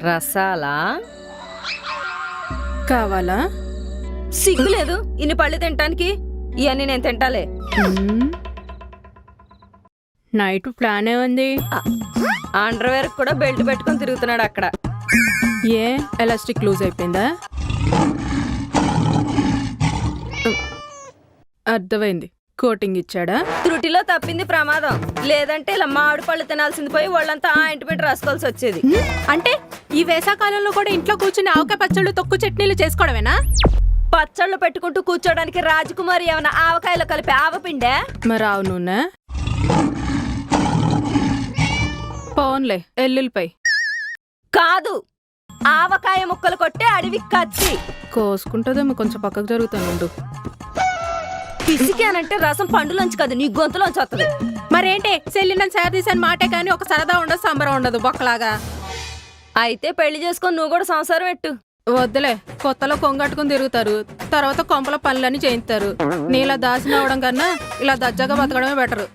రసాలా కావాలా? సిగ్గులేదు ఇన్ని పళ్ళు తినటానికి. ఇవన్నీ నేను తింటాలే. నైట్ ప్లాన్ ఏముంది? అండర్వేర్ కూడా బెల్ట్ పెట్టుకొని తిరుగుతున్నాడు అక్కడ. ఏ ఎలాస్టిక్ లూజ్ అయిపోయిందా? అర్థమైంది. కోటింగ్ ఇచ్చాడా? త్రుటిలో తప్పింది ప్రమాదం. లేదంటే ఇలా మామిడి పళ్ళు తినాల్సింది పోయి వాళ్ళంతా ఆయింట్మెంట్ రాసుకోవాల్సి వచ్చేది. అంటే ఈ వేసవకాలంలో కూడా ఇంట్లో కూర్చుని ఆవకాయ పచ్చళ్ళు తొక్కు చట్నీలు చేసుకోవడమేనా? పచ్చళ్ళు పెట్టుకుంటూ కూర్చోడానికి రాజకుమారి ఏమైనా ఆవకాయలో కలిపి ఆవపిండే? మరి ఆవు నూనె? పోన్లే ఎల్లుల్లిపై కాదు, ఆవకాయ ముక్కలు కొట్టే అడవి కత్తి. కోసుకుంటుందేమో, కొంచెం పక్కకు జరుగుతానుండు. పిసికానంటే రసం పండులోంచి కాదు నీ గొంతులోంచి వస్తుంది. మరేంటి సెల్లిన శారదీసని మాటే కానీ ఒక సరదా ఉండదు, సంబరం ఉండదు బొక్కలాగా. అయితే పెళ్లి చేసుకొని నువ్వు కూడా సంసారం పెట్టు. వద్దులే, కొత్తలో కొంగట్టుకుని తిరుగుతారు, తర్వాత కొంపల పనులన్నీ చేయిస్తారు. నీలా దాసిన అవడం కన్నా ఇలా దజ్జగా బతకడమే బెటరు.